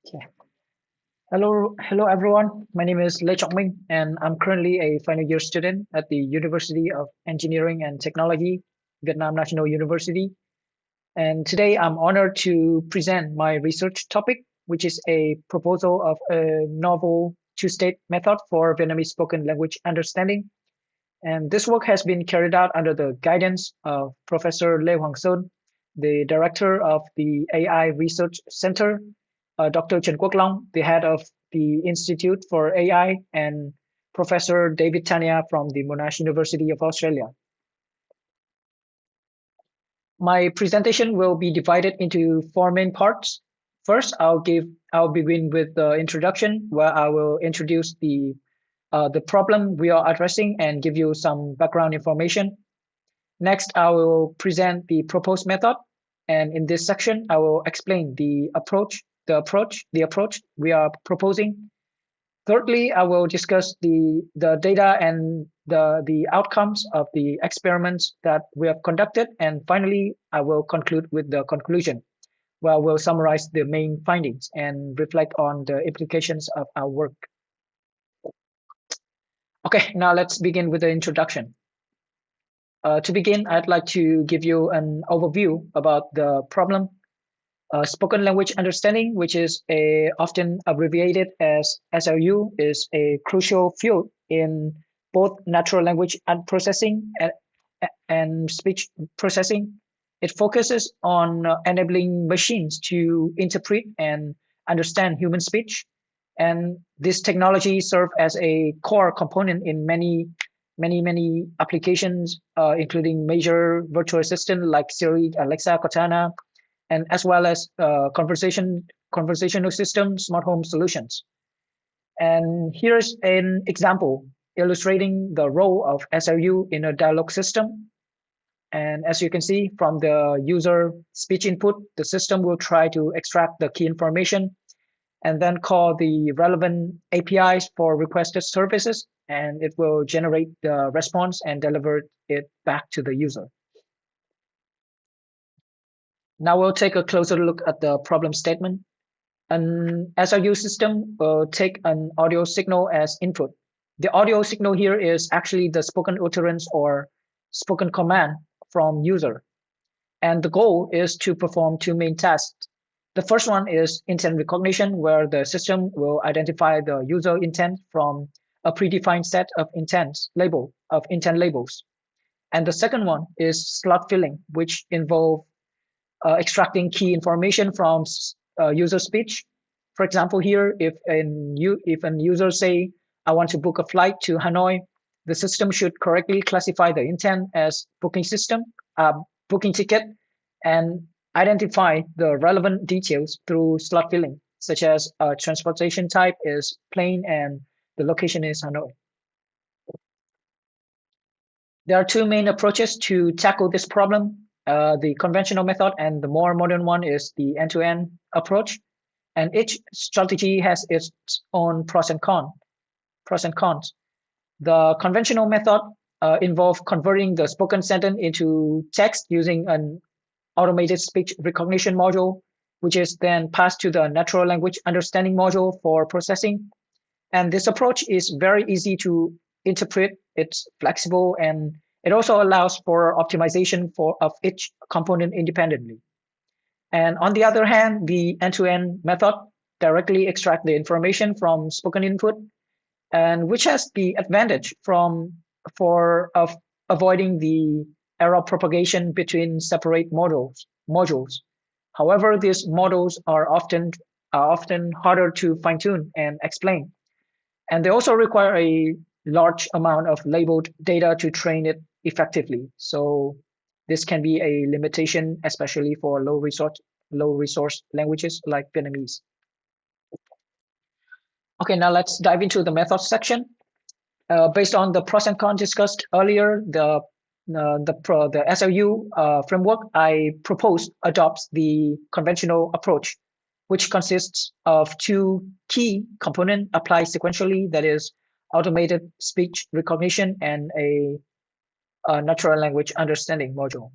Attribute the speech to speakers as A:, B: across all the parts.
A: Okay. Hello everyone. My name is Lê Trọng Minh, and I'm currently a final year student at the University of Engineering and Technology, Vietnam National University. And today I'm honored to present my research topic, which is a proposal of a novel two-state method for Vietnamese spoken language understanding. And this work has been carried out under the guidance of Professor Lê Hoàng Sơn, the director of the AI Research Center, Dr. Trần Quốc Long, the head of the Institute for AI, and Professor David Tania from the Monash University of Australia. My presentation will be divided into four main parts. First, I'll begin with the introduction, where I will introduce the problem we are addressing and give you some background information. Next, I will present the proposed method, and in this section, I will explain the approach we are proposing. Thirdly, I will discuss the data and the outcomes of the experiments that we have conducted. And finally, I will conclude with the conclusion, where I will summarize the main findings and reflect on the implications of our work. Okay, now let's begin with the introduction. To begin, I'd like to give you an overview about the problem. Spoken language understanding, which is often abbreviated as SLU, is a crucial field in both natural language processing and speech processing. It focuses on enabling machines to interpret and understand human speech. And this technology serves as a core component in many applications, including major virtual assistants like Siri, Alexa, Cortana, and as well as conversational system, smart home solutions. And here's an example illustrating the role of SLU in a dialogue system. And as you can see from the user speech input, the system will try to extract the key information and then call the relevant APIs for requested services, and it will generate the response and deliver it back to the user. Now we'll take a closer look at the problem statement. An SLU system will take an audio signal as input. The audio signal here is actually the spoken utterance or spoken command from user. And the goal is to perform two main tasks. The first one is intent recognition, where the system will identify the user intent from a predefined set of intent labels. And the second one is slot filling, which involve extracting key information from user speech. For example, here, if an user say, I want to book a flight to Hanoi, the system should correctly classify the intent as booking ticket, and identify the relevant details through slot filling, such as transportation type is plane and the location is Hanoi. There are two main approaches to tackle this problem. The conventional method and the more modern one is the end-to-end approach. And each strategy has its own pros and cons. The conventional method involves converting the spoken sentence into text using an automated speech recognition module, which is then passed to the natural language understanding module for processing. And this approach is very easy to interpret. It's flexible, and it also allows for optimization of each component independently. And on the other hand, the end-to-end method directly extract the information from spoken input, and which has the advantage of avoiding the error propagation between separate modules. However, these models are often harder to fine-tune and explain, and they also require a large amount of labeled data to train it effectively. So this can be a limitation, especially for low resource languages like Vietnamese. Okay, now let's dive into the methods section. Based on the pros and cons discussed earlier, the SLU framework I proposed adopts the conventional approach, which consists of two key components applied sequentially, that is automated speech recognition and a natural language understanding module.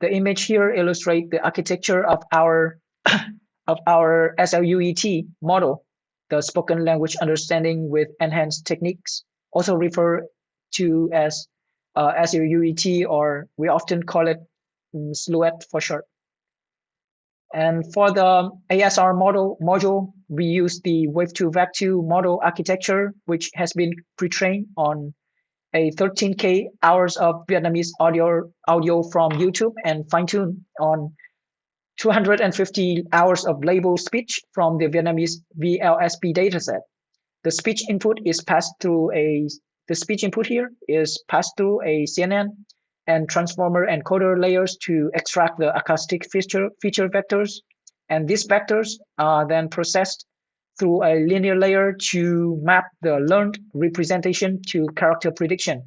A: The image here illustrates the architecture of our of our SLUET model, the spoken language understanding with enhanced techniques, also referred to as SLUET, or we often call it SLUET for short. And for the ASR module, we use the Wave2Vec2 model architecture, which has been pre-trained on a 13K hours of Vietnamese audio from YouTube and fine-tuned on 250 hours of label speech from the Vietnamese VLSP dataset. The speech input is passed through the speech input here is passed through a CNN and transformer encoder layers to extract the acoustic feature vectors. And these vectors are then processed through a linear layer to map the learned representation to character prediction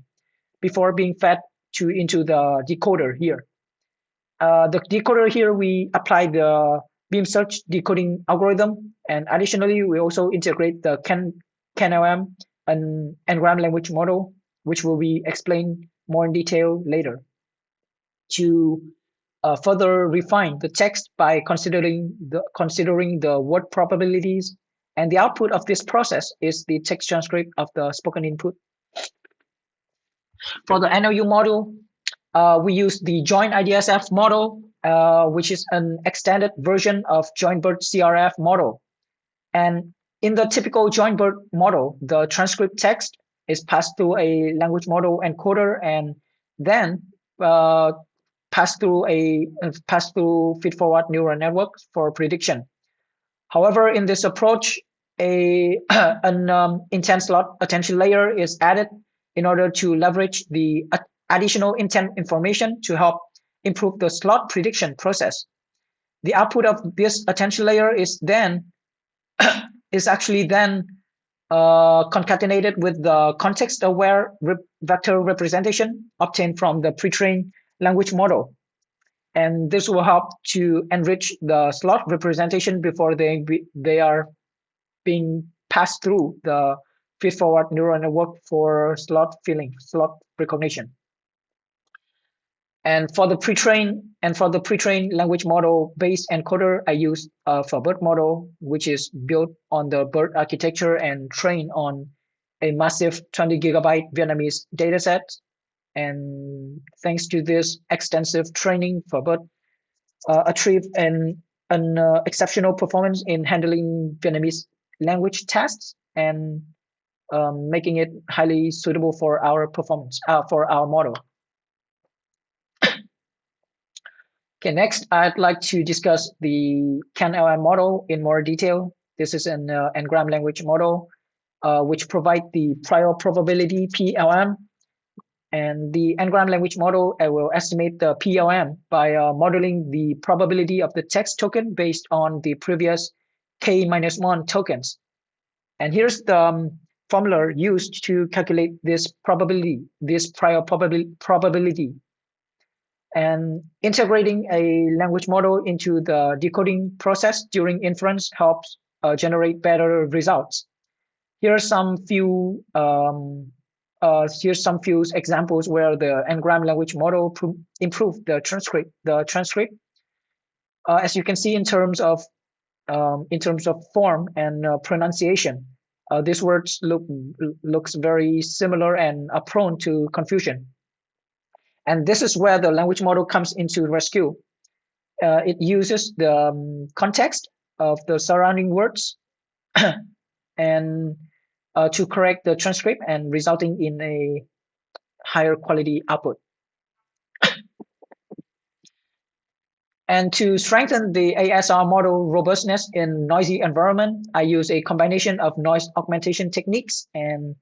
A: before being fed into the decoder here. The decoder here, we apply the beam search decoding algorithm, and additionally, we also integrate the CanLM and N-gram language model, which will be explained more in detail later, to further refine the text by considering the word probabilities, and the output of this process is the text transcript of the spoken input. For the NLU model, we use the joint IDSF model, which is an extended version of Joint-BERT CRF model. And in the typical Joint-BERT model, the transcript text is passed through a language model encoder and then passed through feed-forward neural networks for prediction. However, in this approach, an intent slot attention layer is added in order to leverage the additional intent information to help improve the slot prediction process. The output of this attention layer is actually then concatenated with the context-aware vector representation obtained from the pre-trained language model. And this will help to enrich the slot representation before they are being passed through the feed-forward neural network for slot filling, slot recognition. And for the pre-trained language model based encoder, I use a BERT model, which is built on the BERT architecture and trained on a massive 20 gigabyte Vietnamese dataset. And thanks to this extensive training, BERT achieved an exceptional performance in handling Vietnamese language tests and making it highly suitable for our performance, for our model. Okay, next, I'd like to discuss the CanLM model in more detail. This is an N-gram language model, which provides the prior probability PLM. And the N-gram language model will estimate the PLM by modeling the probability of the text token based on the previous K-1 tokens. And here's the formula used to calculate this probability, this prior probability. And integrating a language model into the decoding process during inference helps generate better results. Here's some few examples where the N-gram language model improved the transcript. As you can see, in terms of form and pronunciation, these words looks very similar and are prone to confusion. And this is where the language model comes into rescue. It uses the context of the surrounding words and to correct the transcript and resulting in a higher quality output. And to strengthen the ASR model robustness in noisy environment, I use a combination of noise augmentation techniques and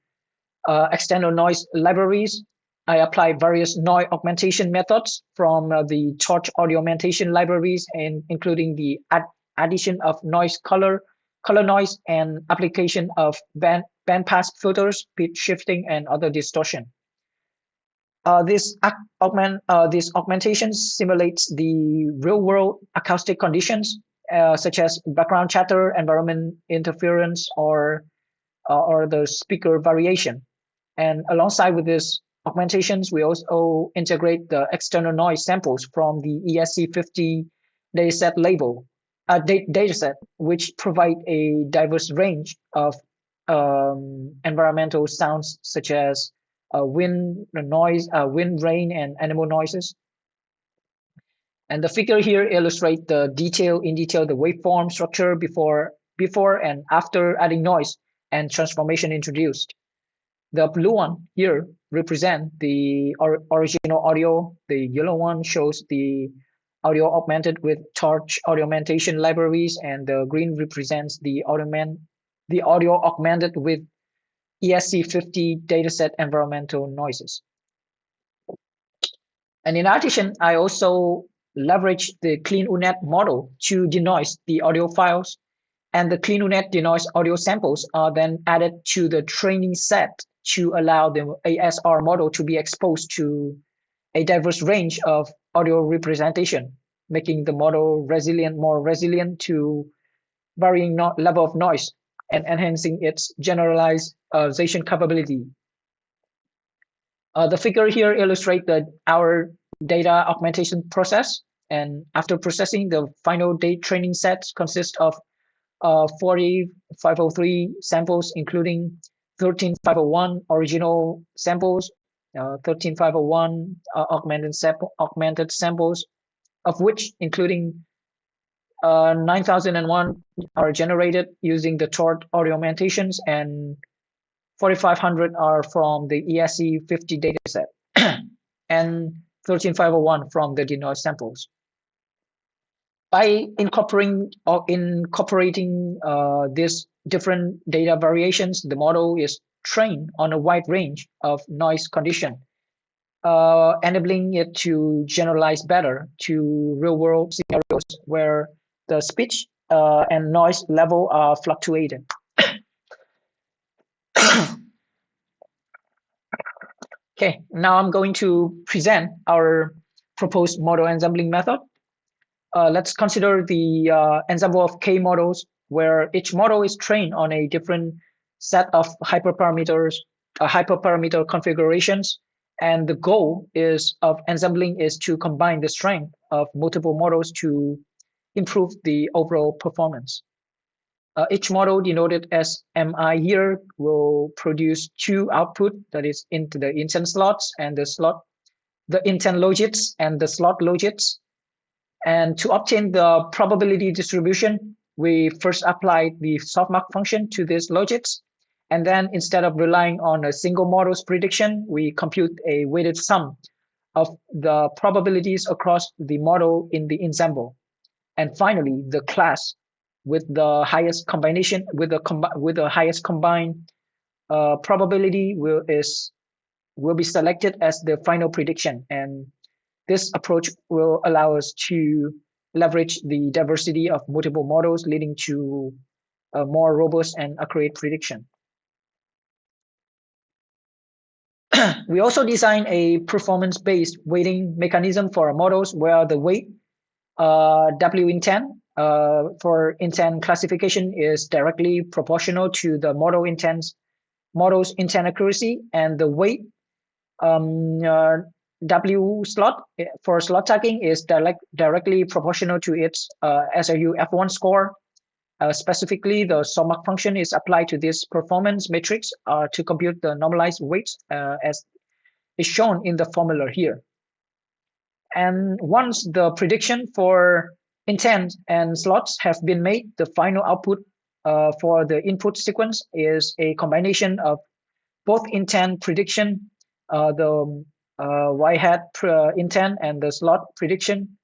A: external noise libraries. I apply various noise augmentation methods from the Torch audio augmentation libraries, and including the addition of noise color noise, and application of bandpass filters, pitch shifting, and other distortion. This augmentation simulates the real-world acoustic conditions, such as background chatter, environment interference, or the speaker variation. And alongside with this augmentations, we also integrate the external noise samples from the ESC50 dataset label. dataset, which provide a diverse range of environmental sounds such as wind, wind, rain, and animal noises. And the figure here illustrates the in detail the waveform structure before and after adding noise and transformation introduced. The blue one here represent the original audio. The yellow one shows the audio augmented with torch augmentation libraries, and the green represents the audio augmented with ESC50 dataset environmental noises. And in addition, I also leverage the CleanUNet model to denoise the audio files, and the CleanUNet denoised audio samples are then added to the training set to allow the ASR model to be exposed to a diverse range of audio representation, making the model more resilient to varying level of noise and enhancing its generalization capability. The figure here illustrates our data augmentation process, and after processing, the final training set consists of 40503 samples, including 13501 original samples, 13501 augmented samples, of which including 9001 are generated using the Tort audio augmentations, and 4500 are from the ESC50 dataset, and 13501 from the denoised samples. By incorporating these different data variations, the model is trained on a wide range of noise conditions, enabling it to generalize better to real-world scenarios where the speech and noise level are fluctuating. Okay, now I'm going to present our proposed model ensembling method. Let's consider the ensemble of K models, where each model is trained on a different set of hyperparameter configurations, and the goal of ensembling is to combine the strength of multiple models to improve the overall performance. Each model denoted as MI here will produce two output, that is into the intent slots and the intent logits and the slot logits. And to obtain the probability distribution, we first applied the softmax function to these logits. And then instead of relying on a single model's prediction, we compute a weighted sum of the probabilities across the model in the ensemble. And finally, the class with the highest combination, with the highest combined probability will be selected as the final prediction. And this approach will allow us to leverage the diversity of multiple models, leading to a more robust and accurate prediction. We also design a performance-based weighting mechanism for our models, where the weight W intent for intent classification is directly proportional to the model's intent accuracy, and the weight W slot for slot tagging is directly proportional to its SLU F1 score. Specifically, the softmax function is applied to this performance matrix to compute the normalized weights as is shown in the formula here. And once the prediction for intent and slots have been made, the final output for the input sequence is a combination of both intent prediction, the y-hat intent, and the slot prediction.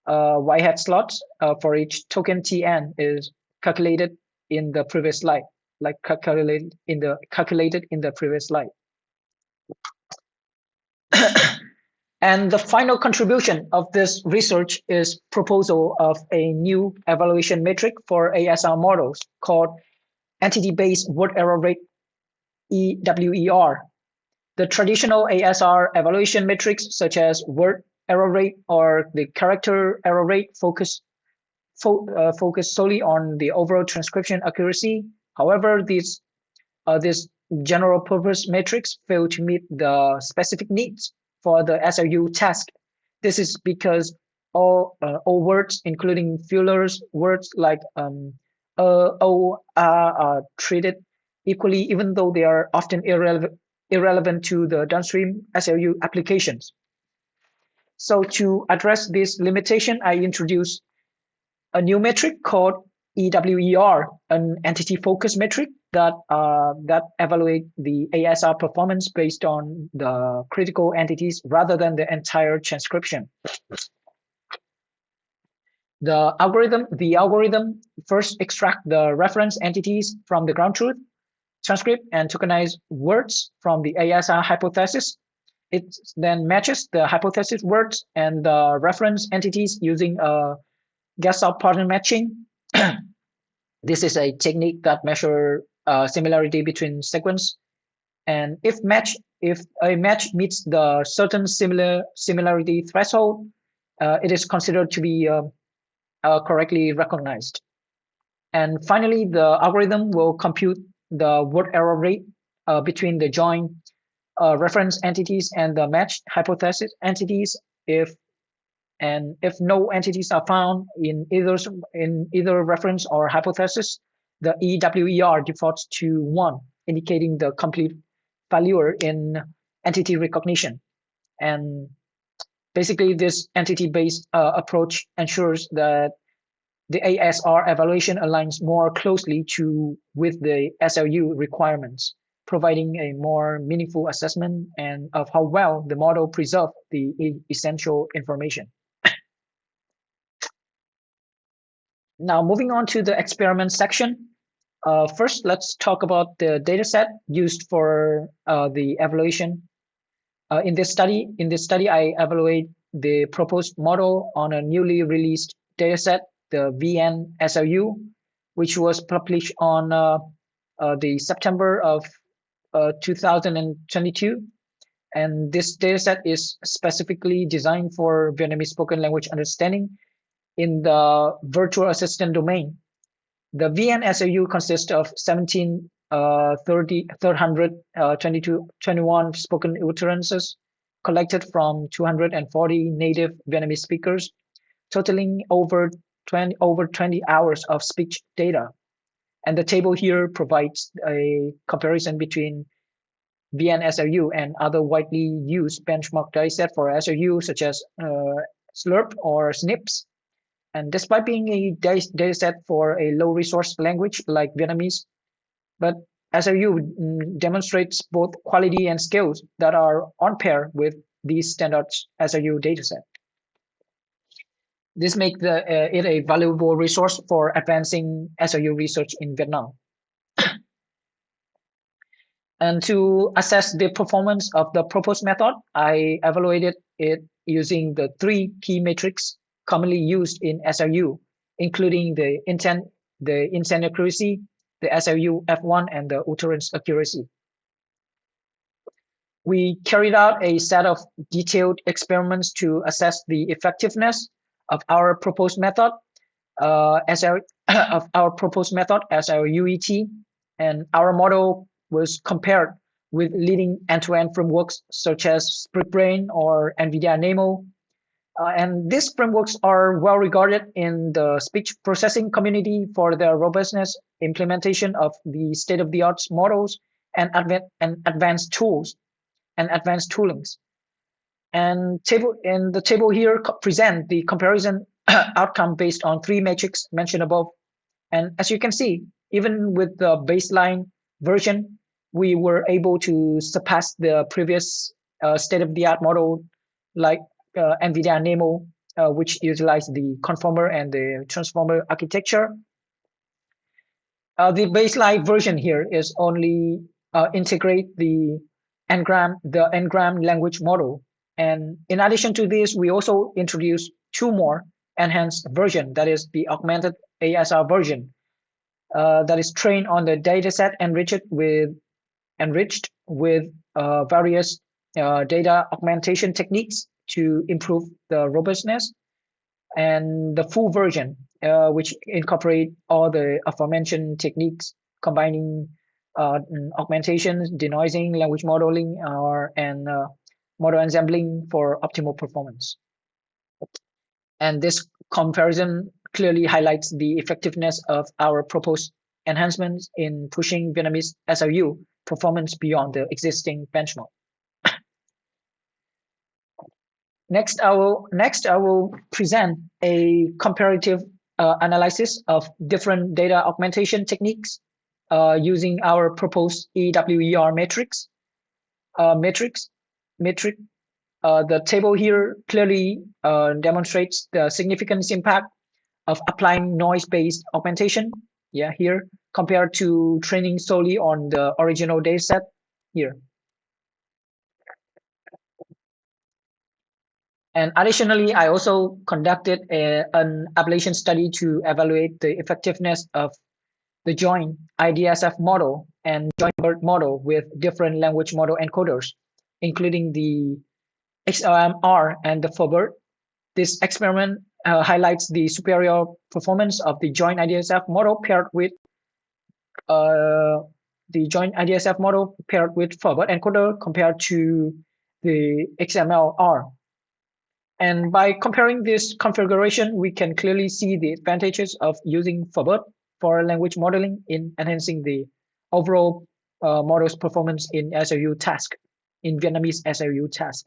A: Y-hat slots for each token Tn is calculated in the previous slide, like calculated in the previous slide. And the final contribution of this research is proposal of a new evaluation metric for ASR models called entity-based word error rate, EWER. The traditional ASR evaluation metrics, such as word error rate or the character error rate, focus solely on the overall transcription accuracy. However, this general purpose metrics fail to meet the specific needs for the SLU task. This is because all words, including fillers. Words like are treated equally, even though they are often irrelevant to the downstream SLU applications. So to address this limitation, I introduced a new metric called EWER, an entity focus metric that evaluate the ASR performance based on the critical entities rather than the entire transcription. The algorithm first extract the reference entities from the ground truth, transcript, and tokenize words from the ASR hypothesis. It then matches the hypothesis words and the reference entities using a Gestalt pattern matching. This is a technique that measures similarity between sequence, and if a match meets the certain similarity threshold, it is considered to be correctly recognized. And finally, the algorithm will compute the word error rate between the joined reference entities and the matched hypothesis entities. If no entities are found in either reference or hypothesis, the EWER defaults to 1, indicating the complete failure in entity recognition. And basically, this entity-based approach ensures that the ASR evaluation aligns more closely with the SLU requirements, providing a more meaningful assessment and of how well the model preserves the essential information. Now, moving on to the experiment section. First, let's talk about the dataset used for the evaluation. In this study, I evaluate the proposed model on a newly released dataset, the VN-SLU, which was published on the September of 2022. And this dataset is specifically designed for Vietnamese spoken language understanding in the virtual assistant domain. The VN-SLU consists of 321 spoken utterances collected from 240 native Vietnamese speakers, totaling over 20 hours of speech data. And the table here provides a comparison between VN-SLU and other widely used benchmark datasets for SLU, such as SLUET or SNPs. And despite being a dataset for a low resource language like Vietnamese, but SLU demonstrates both quality and skills that are on par with these standard SLU dataset. This makes it a valuable resource for advancing SLU research in Vietnam. And to assess the performance of the proposed method, I evaluated it using the 3 key metrics commonly used in SLU, including the intent accuracy, the SLU F1, and the utterance accuracy. We carried out a set of detailed experiments to assess the effectiveness of our proposed method as our UET, and our model was compared with leading end-to-end frameworks such as SplitBrain or NVIDIA NeMo. And these frameworks are well regarded in the speech processing community for their robustness, implementation of the state-of-the-art models, and advanced tools and advanced toolings. And the table here present the comparison outcome based on 3 metrics mentioned above. And as you can see, even with the baseline version, we were able to surpass the previous state-of-the-art model like NVIDIA NeMo, which utilized the conformer and the transformer architecture. The baseline version here is only integrate the n-gram language model. And in addition to this, we also introduced 2 more enhanced version, that is the augmented ASR version, that is trained on the dataset enriched with various data augmentation techniques to improve the robustness, and the full version, which incorporate all the aforementioned techniques, combining augmentation, denoising, language modeling, and model ensembling for optimal performance. And this comparison clearly highlights the effectiveness of our proposed enhancements in pushing Vietnamese SLU performance beyond the existing benchmark. Next, I will present a comparative analysis of different data augmentation techniques using our proposed EWER matrix. The table here clearly demonstrates the significant impact of applying noise-based augmentation, here, compared to training solely on the original dataset here. And additionally, I also conducted an ablation study to evaluate the effectiveness of the joint IDSF model and joint BERT model with different language model encoders, including the XLMR and the FOBERT. This experiment highlights the superior performance of the joint IDSF model paired with FOBERT encoder compared to the XMLR. And by comparing this configuration, we can clearly see the advantages of using FOBERT for language modeling in enhancing the overall model's performance in SLU task, in Vietnamese SLU task.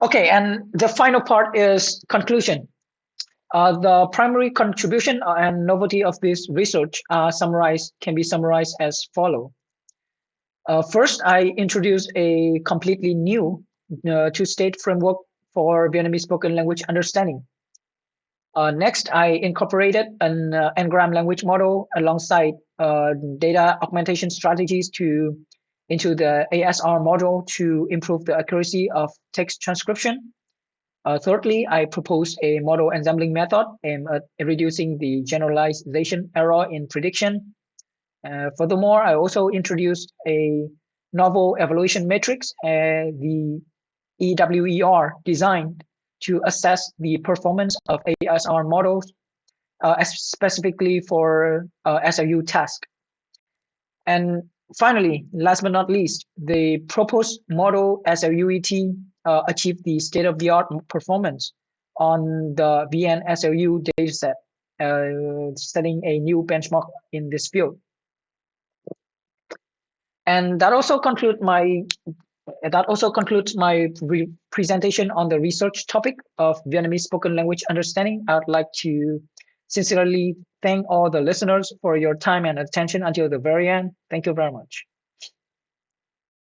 A: Okay, and the final part is conclusion. The primary contribution and novelty of this research can be summarized as follows. First, I introduced a completely new two-state framework for Vietnamese spoken language understanding. Next, I incorporated an n-gram language model alongside data augmentation strategies into the ASR model to improve the accuracy of text transcription. Thirdly, I proposed a model ensembling method aimed at reducing the generalization error in prediction. Furthermore, I also introduced a novel evaluation matrix, the EWER, designed to assess the performance of ASR models, specifically for SLU task. And finally, last but not least, the proposed model SLUET achieved the state-of-the-art performance on the VN-SLU dataset, setting a new benchmark in this field. And that also concludes my presentation on the research topic of Vietnamese spoken language understanding. I would like to sincerely thank all the listeners for your time and attention until the very end. Thank you very much.